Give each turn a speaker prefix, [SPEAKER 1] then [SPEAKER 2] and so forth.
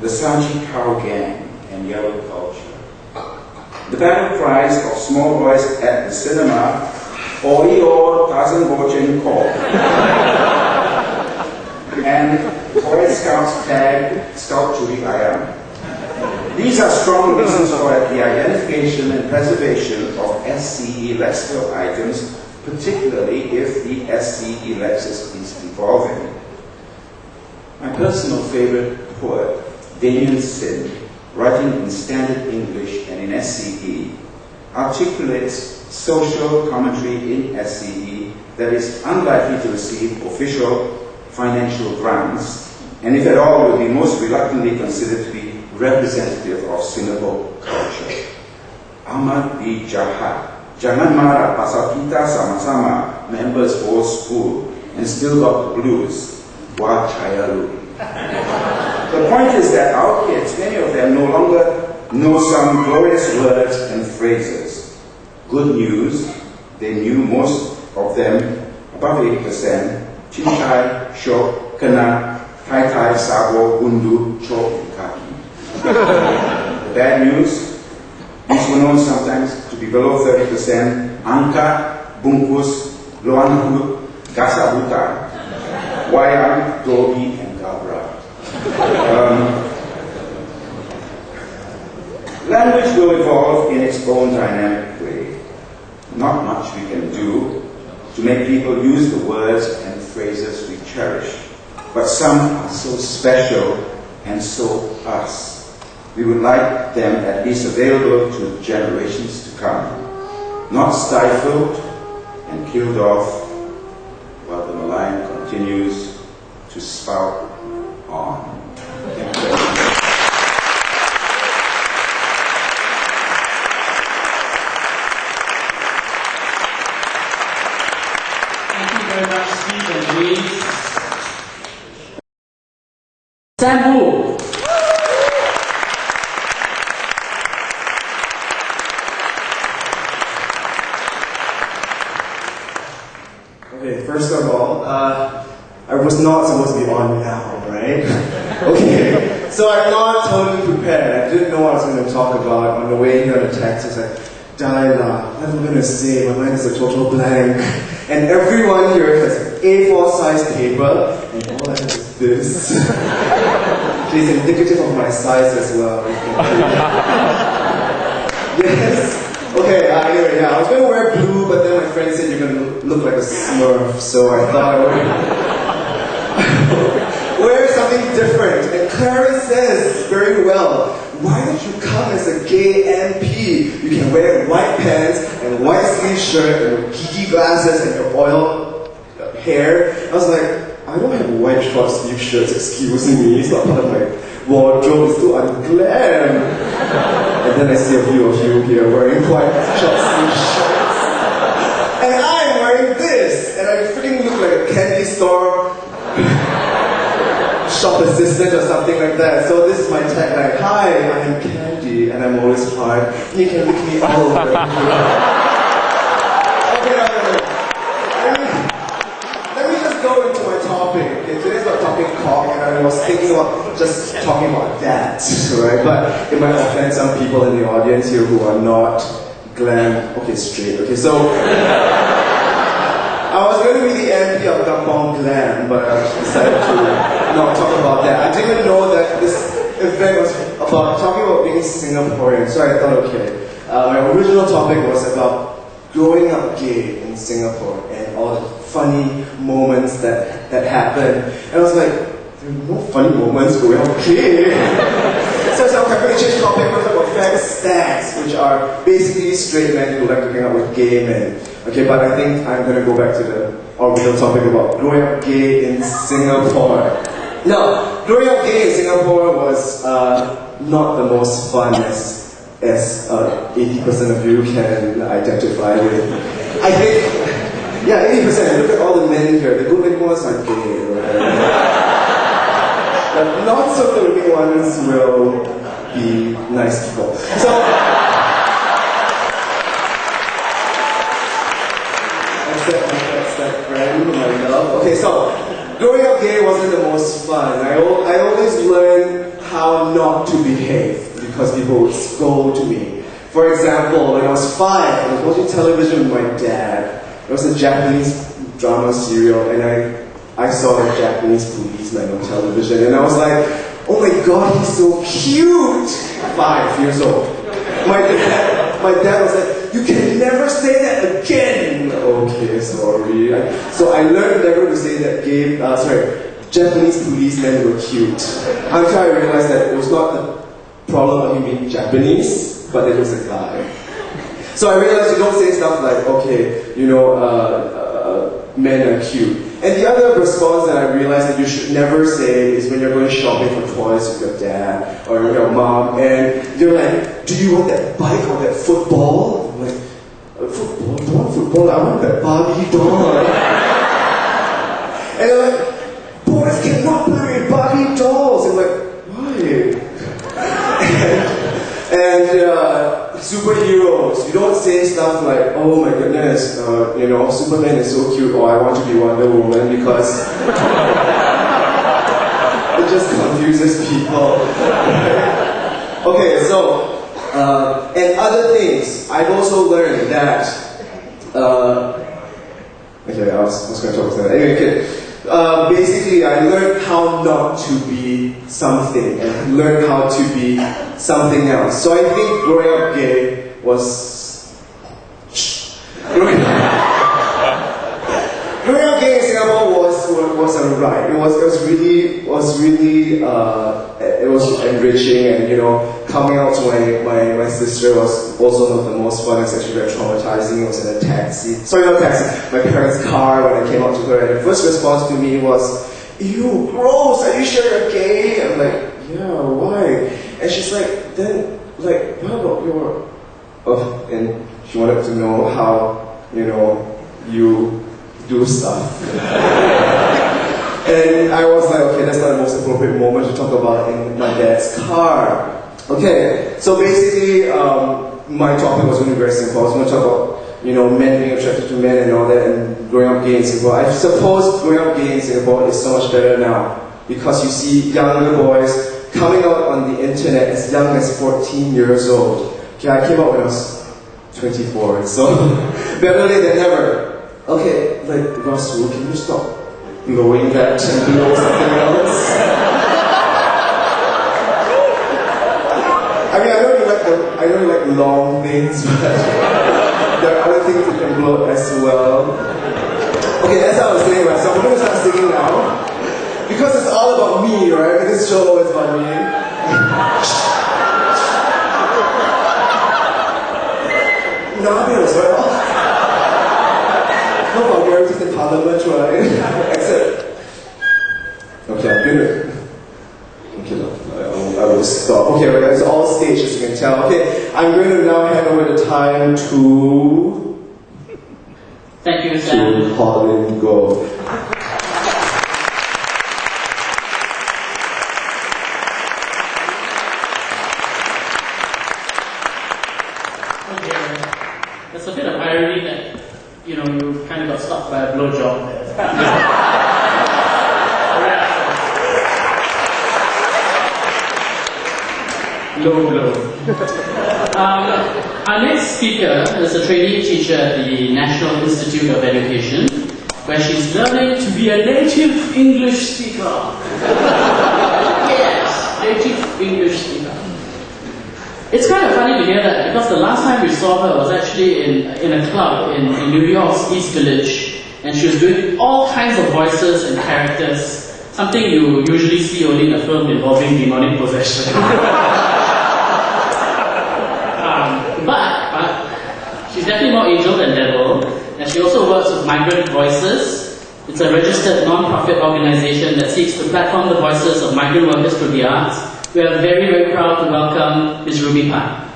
[SPEAKER 1] the Sanchi Cow Gang, and yellow culture. The battle cries of small boys at the cinema, Oi or Tarzan Bochin Call, and Boy Scouts tag Scout Churi Ayam. These are strong reasons for the identification and preservation of SCE lexical items, particularly if the SCE lexis is evolving. My personal favorite poet, Damien Sin, writing in standard English and in SCE, articulates social commentary in SCE that is unlikely to receive official financial grants, and if at all will be most reluctantly considered to be representative of Singapore culture. Ahmad B. Jahat, jangan marah pasal kita sama-sama members old school and still got the blues. Wah Chayalu. The point is that our kids, many of them, no longer know some glorious words and phrases. Good news, they knew most of them, about 80%, Chinchai, Shok, Kana, Tai Tai, Sabo, Undu, Chok, and Kaki. The bad news, these were known sometimes to be below 30%, Angka, Bungkus, Loanhu, Gasabuta, Wayang, Dobi, and Gabra. Language will evolve in its own dynamic way. Not much we can do to make people use the words and phrases we cherish, but some are so special and so us. We would like them at least available to generations to come, not stifled and killed off while the malign continues to spout on. Thank you very much.
[SPEAKER 2] Thank you very much, Steve and Louise. Sam Wu.
[SPEAKER 3] Okay, first of all, I was not supposed to be on now, right? Okay, so I'm not totally prepared. I didn't know what I was going to talk about. On the way here on the text, I was like, Dalila, what am I going to say? My mind is a total blank. And everyone here has A4 size paper, and all I have is this. It's indicative of my size as well. Yes. Okay, anyway, yeah, I was going to wear blue, but then my friend said you're going to look like a Smurf, so I thought I would wear something different. And Clara says very well, why don't you come as a gay MP? You can wear white pants and white sleeve shirt and your geeky glasses and your oil hair. I was like, I don't have white short sleeve shirts, excuse me, it's not part of my wardrobe, it's too unglam. And then I see a few of you here wearing white short sleeve shirts. And I'm wearing this, and I freaking look like a candy store shop assistant or something like that. So this is my tagline. Hi, I am Candy, and I'm always hard. You can look me all over here. Okay, let me just go into my topic. Okay, today's about topic cock, and I was thinking about just talking about that, right? But it might offend some people in the audience here who are not glam. Okay, straight. Okay, so I was going to be the MP of Kampong Glam, but I decided to not talk about that. I didn't know that this event was about talking about being Singaporean, so I thought, okay. My original topic was about growing up gay in Singapore and all the funny moments that happened. And I was like, there are no funny moments growing up gay. So I'm going to change topic. We're talking about fag stags, which are basically straight men who like to hang out with gay men. Okay, but I think I'm going to go back to the original topic about growing up gay in Singapore. Now, growing up gay in Singapore was not the most fun as 80% of you can identify with. I think, yeah, 80%. Look at all the men here. The good-looking ones are gay. Right? The not so good-looking ones will be nice people. So, that friend whom I love. Okay, so growing up gay wasn't the most fun. I always learned how how not to behave because people would scold me. For example, when I was 5, I was watching television with my dad. It was a Japanese drama serial, and I saw a Japanese policeman on television, and I was like, oh my god, he's so cute! 5 years old. My dad was like, you can never say that again! Okay, sorry. So I learned never to say that Japanese policemen were cute. Until I realized that it was not the problem of him being Japanese, but that he was a guy. So I realized you don't say stuff like, okay, men are cute. And the other response that I realized that you should never say is when you're going shopping for toys with your dad or your mom, and you're like, do you want that bike or that football? I'm like, football? I don't want football, I want that Barbie doll. And they're like, boys cannot play with Barbie dolls. I'm like, why? And superheroes, you don't say stuff like, oh my goodness, Superman is so cute, or I want to be Wonder Woman, because it just confuses people. Okay, so, and other things, I've also learned that, okay, I was going to talk about that. Anyway, okay. Basically, I learned how not to be something and learned how to be something else. So I think growing up gay was... growing up gay in Singapore was a ride. It was enriching, and coming out to my sister was also not the most fun. It's actually very traumatizing. It was in a taxi. Sorry, not taxi. My parents' car when I came out to her, and the first response to me was, "Ew, gross! Are you sure you're gay?" I'm like, "Yeah, why?" And she's like, "Then, what about your?" Oh, and she wanted to know how you do stuff. And I was like, okay, that's not the most appropriate moment to talk about in my dad's car. Okay, so basically, my topic was going to be very simple. I was going to talk about, men being attracted to men and all that, and growing up gay in Singapore. I suppose growing up gay in Singapore is so much better now, because you see younger boys coming out on the internet as young as 14 years old. Okay, I came out when I was 24, so better late than never. Okay, Russell, can you stop blowing that and blow something else? I mean, I know you like long things, but there are other things that can blow as well. Okay, that's how I was saying, right? So I'm going to start singing now, because it's all about me, right? This show is about me. No, I think it was right off. No vulgarities in Parliament, right? Except, okay, I'm gonna. Okay, no, I will stop. Okay, right, it's all staged, as you can tell. Okay, I'm going to now hand over the time to.
[SPEAKER 2] Thank you, Sam.
[SPEAKER 3] To Pauline Goh.
[SPEAKER 2] There's a bit of irony that, you kind of got stopped by a blowjob there. Low blow. Our next speaker is a trainee teacher at the National Institute of Education, where she's learning to be a native English speaker. Yes, native English speaker. It's kind of funny to hear that, because the last time we saw her was actually in a club in New York's East Village, and she was doing all kinds of voices and characters, something you usually see only in a film involving demonic possession. But she's definitely more angel than devil, and she also works with Migrant Voices. It's a registered non-profit organization that seeks to platform the voices of migrant workers through the arts. We are very, very proud to welcome Ms. Ruby Pan.